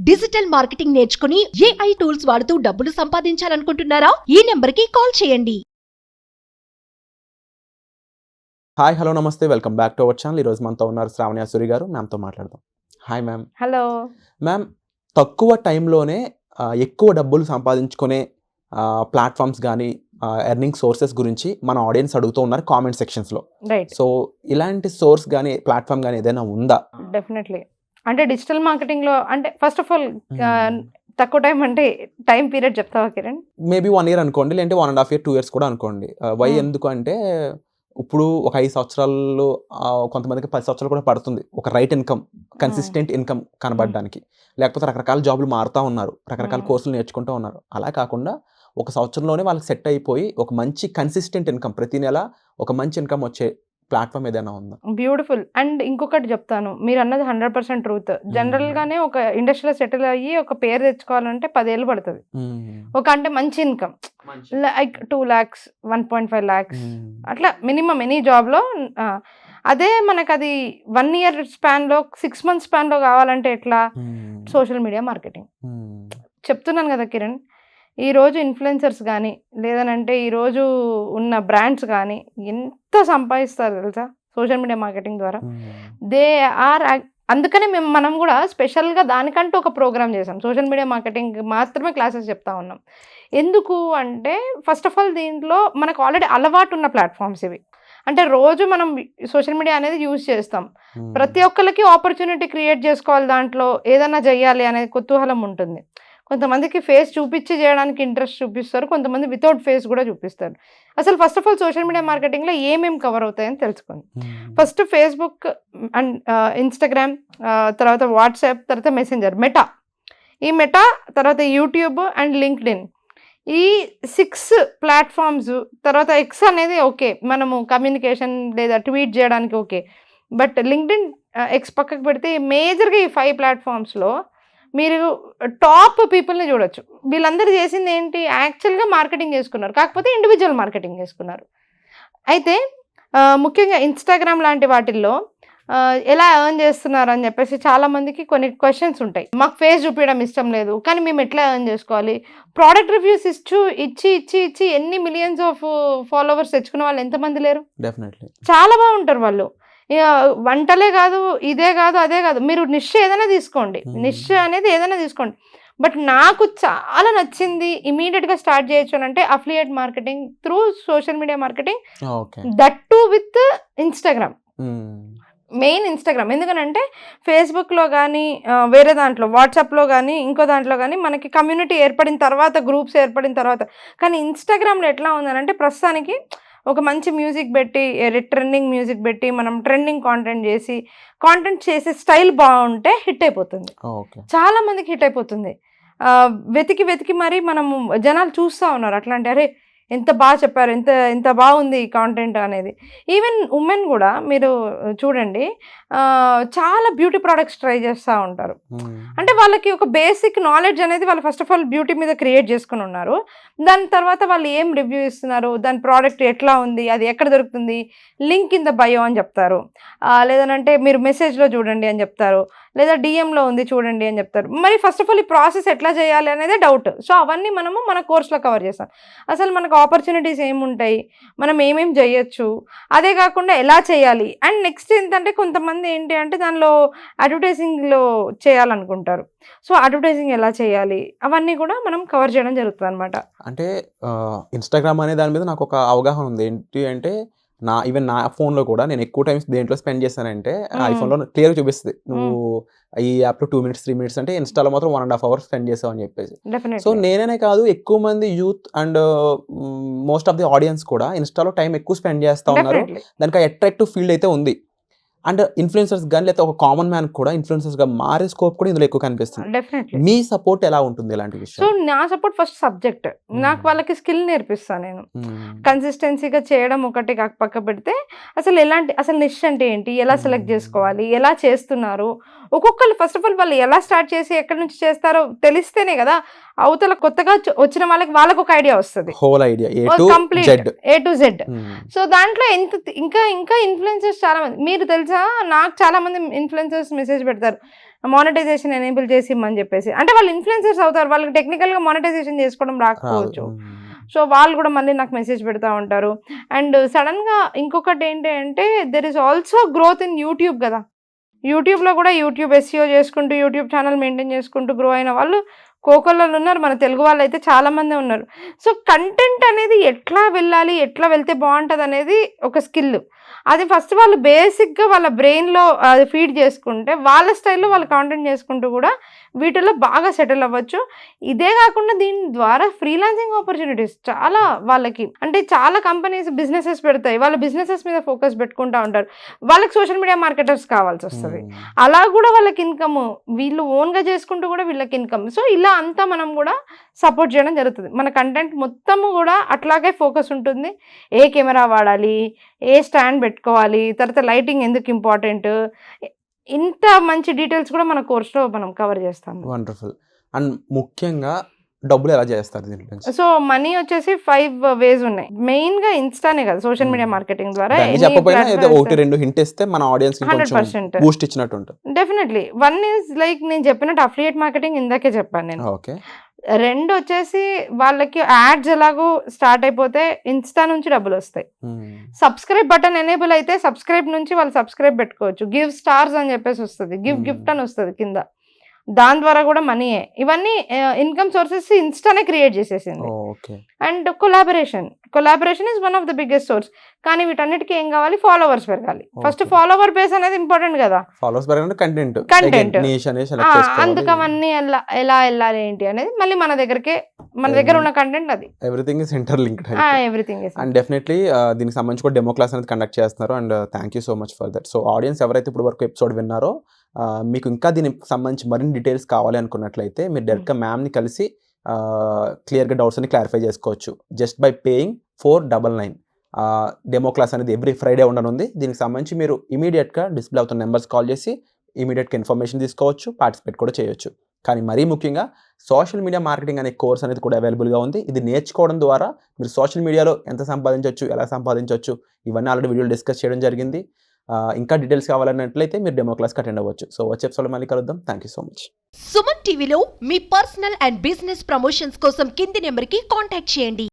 Digital marketing నేర్చుకుని AI tools వాడుతూ డబ్బులు సంపాదించాలనుకుంటున్నారా? ఈ నెంబర్కి కాల్ చేయండి. హాయ్ హలో నమస్తే, welcome back to our channel. ఈరోజు మనతో ఉన్నారు శ్రావణ్య సూరి గారు. మ్యామ్తో మాట్లాడదాం. Hi ma'am. హలో మ్యామ్, తక్కువ టైంలోనే ఎక్కువ డబ్బులు సంపాదించుకునే ప్లాట్ఫామ్స్ కానీ ఎర్నింగ్ సోర్సెస్ గురించి మన ఆడియన్స్ అడుగుతూ ఉన్నారు కామెంట్ సెక్షన్స్లో. రైట్. సో ఇలాంటి సోర్స్ కానీ ప్లాట్ఫామ్ కానీ ఏదైనా ఉందా? డెఫినెట్లీ. అంటే డిజిటల్ మార్కెటింగ్లో అంటే ఫస్ట్ ఆఫ్ ఆల్ తక్కువ టైం అంటే టైం పీరియడ్ చెప్తావా కిరణ్? మేబీ 1 year అనుకోండి, లేదంటే 1.5 year 2 years కూడా అనుకోండి. వై ఎందుకు అంటే ఇప్పుడు ఒక 5 సంవత్సరాలు, కొంతమందికి 10 సంవత్సరాలు కూడా పడుతుంది ఒక రైట్ ఇన్కమ్, కన్సిస్టెంట్ ఇన్కమ్ కనబడడానికి. లేకపోతే రకరకాల జాబులు మారుతూ ఉన్నారు, రకరకాల కోర్సులు నేర్చుకుంటూ ఉన్నారు. అలా కాకుండా ఒక సంవత్సరంలోనే వాళ్ళకి సెట్ అయిపోయి ఒక మంచి కన్సిస్టెంట్ ఇన్కమ్, ప్రతి నెల ఒక మంచి ఇన్కమ్ వచ్చే ప్లాట్ఫామ్ ఏదైనా ఉందా? బ్యూటిఫుల్. అండ్ ఇంకొకటి చెప్తాను, మీరు అన్నది 100% ట్రూత్. జనరల్గానే ఒక ఇండస్ట్రీలో సెటిల్ అయ్యి ఒక పేరు తెచ్చుకోవాలంటే 10 ఏళ్ళు పడుతుంది. ఒక అంటే మంచి ఇన్కమ్ లైక్ 2 lakhs 1.5 lakhs అట్లా మినిమం ఎనీ జాబ్లో. అదే మనకు అది 1 year స్పాన్లో 6 months స్పాన్లో కావాలంటే ఎట్లా? Social media marketing. చెప్తున్నాను కదా కిరణ్, ఈరోజు ఇన్ఫ్లుయెన్సర్స్ కానీ లేదనంటే ఈరోజు ఉన్న బ్రాండ్స్ కానీ ఎంత సంపాదిస్తారు తెలుసా సోషల్ మీడియా మార్కెటింగ్ ద్వారా. దే ఆర్ అందుకనే మనం కూడా స్పెషల్గా దానికంటూ ఒక ప్రోగ్రామ్ చేసాం. సోషల్ మీడియా మార్కెటింగ్ మాత్రమే క్లాసెస్ చెప్తా ఉన్నాం. ఎందుకు అంటే ఫస్ట్ ఆఫ్ ఆల్ దీంట్లో మనకు ఆల్రెడీ అలవాటు ఉన్న ప్లాట్ఫామ్స్ ఇవి. అంటే రోజు మనం సోషల్ మీడియా అనేది యూజ్ చేస్తాం. ప్రతి ఒక్కరికి ఆపర్చునిటీ క్రియేట్ చేసుకోవాలి, దాంట్లో ఏదైనా చేయాలి అనే కుతూహలం ఉంటుంది. కొంతమందికి ఫేస్ చూపించి చేయడానికి ఇంట్రెస్ట్ చూపిస్తారు, కొంతమంది వితౌట్ ఫేస్ కూడా చూపిస్తారు. అసలు first of all social media మార్కెటింగ్లో ఏమేమి కవర్ అవుతాయని తెలుసుకోండి. ఫస్ట్ ఫేస్బుక్ అండ్ ఇన్స్టాగ్రామ్, తర్వాత వాట్సాప్, తర్వాత మెసెంజర్, మెటా. ఈ మెటా తర్వాత యూట్యూబ్ అండ్ లింక్డ్ఇన్. ఈ 6 ప్లాట్ఫామ్స్. తర్వాత ఎక్స్ అనేది ఓకే, మనము కమ్యూనికేషన్ లేదా ట్వీట్ చేయడానికి ఓకే. బట్ లింక్డ్ఇన్, ఎక్స్ పక్కకు పెడితే మేజర్గా ఈ 5 ప్లాట్ఫామ్స్లో మీరు టాప్ పీపుల్ని చూడొచ్చు. వీళ్ళందరూ చేసింది ఏంటి? యాక్చువల్గా మార్కెటింగ్ చేసుకున్నారు, కాకపోతే ఇండివిజువల్ మార్కెటింగ్ చేసుకున్నారు. అయితే ముఖ్యంగా ఇన్స్టాగ్రామ్ లాంటి వాటిల్లో ఎలా ఎర్న్ చేస్తున్నారు అని చెప్పేసి చాలామందికి కొన్ని క్వశ్చన్స్ ఉంటాయి. మాకు ఫేస్ చూపించడం ఇష్టం లేదు, కానీ మేము ఎట్లా ఎర్న్ చేసుకోవాలి? ప్రోడక్ట్ రివ్యూస్ ఇచ్చి ఎన్ని మిలియన్స్ ఆఫ్ ఫాలోవర్స్ తెచ్చుకున్న వాళ్ళు ఎంతమంది లేరు? డెఫినెట్లీ చాలా బాగుంటారు వాళ్ళు. వంటలే కాదు, ఇదే కాదు, అదే కాదు, మీరు నిష్ ఏదైనా తీసుకోండి, నిష్ అనేది ఏదైనా తీసుకోండి. బట్ నాకు చాలా నచ్చింది, ఇమీడియట్గా స్టార్ట్ చేయొచ్చు అని అంటే affiliate marketing through social media marketing, that to with Instagram. Main Instagram. ఎందుకనంటే ఫేస్బుక్లో కానీ వేరే దాంట్లో వాట్సాప్లో కానీ ఇంకో దాంట్లో కానీ మనకి కమ్యూనిటీ ఏర్పడిన తర్వాత, గ్రూప్స్ ఏర్పడిన తర్వాత. కానీ ఇన్స్టాగ్రామ్లో ఎట్లా ఉందనంటే ప్రస్తుతానికి ఒక మంచి మ్యూజిక్ పెట్టి, ట్రెండింగ్ మ్యూజిక్ పెట్టి మనం ట్రెండింగ్ కాంటెంట్ చేసే స్టైల్ బాగుంటే హిట్ అయిపోతుంది. చాలా మందికి హిట్ అయిపోతుంది. వెతికి మరి మనము జనాలు చూస్తూ ఉన్నారు అట్లాంటి, అరే ఎంత బాగా చెప్పారు, ఎంత బాగుంది ఈ కాంటెంట్ అనేది. ఈవెన్ ఉమెన్ కూడా మీరు చూడండి, చాలా బ్యూటీ ప్రోడక్ట్స్ ట్రై చేస్తూ ఉంటారు. అంటే వాళ్ళకి ఒక బేసిక్ నాలెడ్జ్ అనేది వాళ్ళు ఫస్ట్ ఆఫ్ ఆల్ బ్యూటీ మీద క్రియేట్ చేసుకుని ఉన్నారు. దాని తర్వాత వాళ్ళు ఏం రివ్యూ ఇస్తున్నారు, దాని ప్రోడక్ట్ ఎట్లా ఉంది, అది ఎక్కడ దొరుకుతుంది, లింక్ ఇన్ ద బయో అని చెప్తారు, లేదనంటే మీరు మెసేజ్లో చూడండి అని చెప్తారు, లేదా డిఎంలో ఉంది చూడండి అని చెప్తారు. మరి ఫస్ట్ ఆఫ్ ఆల్ ఈ ప్రాసెస్ ఎట్లా చేయాలి అనేది డౌట్. సో అవన్నీ మనము మన కోర్సులో కవర్ చేస్తాం. అసలు మనకు ఆపర్చునిటీస్ ఏముంటాయి, మనం ఏమేమి చేయొచ్చు, అదే కాకుండా ఎలా చేయాలి. అండ్ నెక్స్ట్ ఏంటంటే కొంతమంది ఏంటి అంటే దానిలో అడ్వర్టైజింగ్లో చేయాలనుకుంటారు. సో అడ్వర్టైజింగ్ ఎలా చేయాలి అవన్నీ కూడా మనం కవర్ చేయడం జరుగుతుంది అనమాట. అంటే ఇన్స్టాగ్రామ్ అనే దాని మీద నాకు ఒక అవగాహన ఉంది. ఏంటి అంటే ఈవెన్ నా ఫోన్లో కూడా నేను ఎక్కువ టైం దేంట్లో స్పెండ్ చేస్తానంటే ఐఫోన్లో క్లియర్గా చూపిస్తుంది, నువ్వు ఈ యాప్లో 2 minutes 3 minutes అంటే ఇన్స్టాలో మాత్రం 1.5 hours స్పెండ్ చేసావు అని చెప్పేసి. సో నేనే కాదు, ఎక్కువ మంది youth and most of the audience కూడా ఇన్స్టాలో టైం ఎక్కువ స్పెండ్ చేస్తూ ఉన్నారు. దానికి అట్రాక్టివ్ ఫీల్డ్ అయితే ఉంది. అండ్ ఇన్ఫ్లుయెన్సర్స్ కానీ లేకపోతే ఒక కామన్ మ్యాన్ కూడా ఇన్ఫ్లుయెన్సర్స్గా మారే స్కోప్ కూడా ఇందులో ఎక్కువ కనిపిస్తుంది. మీ సపోర్ట్ ఎలా ఉంటుంది ఇలాంటి విషయం? సో నా సపోర్ట్ ఫస్ట్ సబ్జెక్ట్, నాకు వాళ్ళకి స్కిల్ నేర్పిస్తాను నేను. కన్సిస్టెన్సీగా చేయడం ఒకటి పక్క పెడితే అసలు నిష్ అంటే ఏంటి, ఎలా సెలెక్ట్ చేసుకోవాలి, ఎలా చేస్తున్నారు, ఒక్కొక్కరు ఫస్ట్ ఆఫ్ ఆల్ వాళ్ళు ఎలా స్టార్ట్ చేసి ఎక్కడి నుంచి చేస్తారో తెలిస్తేనే కదా అవతల కొత్తగా వచ్చిన వాళ్ళకి ఒక ఐడియా వస్తుంది, whole idea complete A to Z. So దాంట్లో ఇంకా ఇన్ఫ్లుయెన్సర్స్ చాలా మంది, మీరు తెలుసా, నాకు చాలా మంది ఇన్ఫ్లుయెన్సర్స్ మెసేజ్ పెడతారు, మానిటైజేషన్ ఎనేబుల్ చేసి ఇమ్మని చెప్పేసి. అంటే వాళ్ళు ఇన్ఫ్లుయెన్సర్స్ అవుతారు, వాళ్ళకి టెక్నికల్గా మానిటైజేషన్ చేసుకోవడం రాకపోవచ్చు. సో వాళ్ళు కూడా మళ్ళీ నాకు మెసేజ్ పెడతా ఉంటారు. అండ్ సడన్గా ఇంకొకటి ఏంటి అంటే there is also growth in YouTube కదా. యూట్యూబ్లో కూడా యూట్యూబ్ SEO చేసుకుంటూ యూట్యూబ్ ఛానల్ మెయింటైన్ చేసుకుంటూ గ్రో అయిన వాళ్ళు కోకొల్లలు ఉన్నారు, మన తెలుగు వాళ్ళు అయితే చాలామంది ఉన్నారు. సో కంటెంట్ అనేది ఎట్లా వెళ్ళాలి, ఎట్లా వెళ్తే బాగుంటుంది అనేది ఒక స్కిల్. అది ఫస్ట్ వాళ్ళు బేసిక్గా వాళ్ళ బ్రెయిన్లో అది ఫీడ్ చేసుకుంటే వాళ్ళ స్టైల్లో వాళ్ళు కాంటెంట్ చేసుకుంటూ కూడా వీటిల్లో బాగా సెటిల్ అవ్వచ్చు. ఇదే కాకుండా దీని ద్వారా ఫ్రీలాన్సింగ్ ఆపర్చునిటీస్ చాలా వాళ్ళకి, అంటే చాలా కంపెనీస్ బిజినెసెస్ పెడతాయి, వాళ్ళ బిజినెసెస్ మీద ఫోకస్ పెట్టుకుంటూ ఉంటారు, వాళ్ళకి సోషల్ మీడియా మార్కెటర్స్ కావాల్సి వస్తుంది. అలా కూడా వాళ్ళకి ఇన్కమ్, వీళ్ళు ఓన్గా చేసుకుంటూ కూడా వీళ్ళకి ఇన్కమ్. సో ఇలా అంతా మనం కూడా సపోర్ట్ చేయడం జరుగుతుంది. మన కంటెంట్ మొత్తము కూడా అట్లాగే ఫోకస్ ఉంటుంది. ఏ కెమెరా వాడాలి, ఏ స్టాండ్ పెట్టుకోవాలి, తర్వాత లైటింగ్ ఎందుకు ఇంపార్టెంట్, ఇంత మంచి డీటెయిల్స్ కూడా మన కోర్స్లో మనం కవర్ చేస్తాం. వండర్ఫుల్. అండ్ ముఖ్యంగా డబ్బులు ఎలా చేస్తారు దీంట్లో? సో మనీ వచ్చేసి 5 ways ఉన్నాయి. మెయిన్ గా ఇన్స్టానే కదా, సోషల్ మీడియా మార్కెటింగ్ ద్వారా చెప్పకపోయినా ఏదో 1-2 హింట్ ఇస్తే మన ఆడియన్స్ కి కొంచెం 100% బూస్ట్ ఇచ్చినట్టు ఉంటుంది. డెఫినెట్లీ. 1 is లైక్ నేను చెప్పినట్టు అఫిలియేట్ మార్కెటింగ్ ఇందాకే చెప్పాను నేను. ఓకే. 2 వచ్చేసి వాళ్ళకి యాడ్స్ ఎలాగో స్టార్ట్ అయిపోతే ఇన్స్టా నుంచి డబ్బులు వస్తాయి. సబ్స్క్రైబ్ బటన్ ఎనేబుల్ అయితే సబ్స్క్రైబ్ నుంచి వాళ్ళు సబ్స్క్రైబ్ పెట్టుకోవచ్చు. గివ్ స్టార్స్ అని చెప్పేసి వస్తుంది, గిఫ్ట్ అని వస్తుంది కింద, దాని ద్వారా కూడా మనీయే. ఇవన్నీ ఇన్కమ్ సోర్సెస్ ఇన్స్టానే క్రియేట్ చేసేసింది. And collaboration is one of the biggest source. కానీ వీటన్నిటికీ ఏం కావాలి? ఫాలోవర్స్ పెరగాలి. ఫస్ట్ ఫాలోవర్ బేస్ అనేది ఇంపార్టెంట్ కదా. ఫాలోవర్స్ పెరగాలి, కంటెంట్ అందుకు అవన్నీ ఎలా వెళ్ళాలి ఏంటి అనేది మళ్ళీ మన దగ్గర ఉన్న కంటెంట్ అది. Everything is interlinked. Everything is. And definitely దీనికి సంబంధించి కూడా డెమో క్లాస్ అనేది కండక్ట్ చేస్తున్నారు. And thank you so much for that. So audience ఎవరైతే ఇప్పుడు వరకు ఎపిసోడ్ విన్నారో, మీకు ఇంకా దీనికి సంబంధించి మరిన్ని డీటెయిల్స్ కావాలి అనుకున్నట్లయితే మీరు డైరెక్ట్గా మ్యామ్ని కలిసి క్లియర్గా డౌట్స్ అన్ని క్లారిఫై చేసుకోవచ్చు. Just by paying 499. Demo class అనేది ఎవ్రీ ఫ్రైడే ఉండనుంది. దీనికి సంబంధించి మీరు ఇమీడియట్గా డిస్ప్లే అవుతున్న నెంబర్స్ కాల్ చేసి ఇమీడియట్గా ఇన్ఫర్మేషన్ తీసుకోవచ్చు, పార్టిసిపేట్ కూడా చేయొచ్చు. కానీ మరీ ముఖ్యంగా సోషల్ మీడియా మార్కెటింగ్ అనే కోర్స్ అనేది కూడా అవైలబుల్గా ఉంది. ఇది నేర్చుకోవడం ద్వారా మీరు సోషల్ మీడియాలో ఎంత సంపాదించవచ్చు, ఎలా సంపాదించవచ్చు, ఇవన్నీ ఆల్రెడీ వీడియోలో డిస్కస్ చేయడం జరిగింది. ఇంకా డీటెయిల్స్ కావాలన్నట్లయితే మీరు డెమో క్లాస్కి అటెండ్ అవ్వచ్చు. సో వచ్చే ఎపిసోడ్లో మళ్ళీ కలుద్దాం. Thank you so much. Suman టీవీలో మీ పర్సనల్ అండ్ బిజినెస్ ప్రమోషన్స్ కోసం కింది నెంబర్కి కాంటాక్ట్ చేయండి.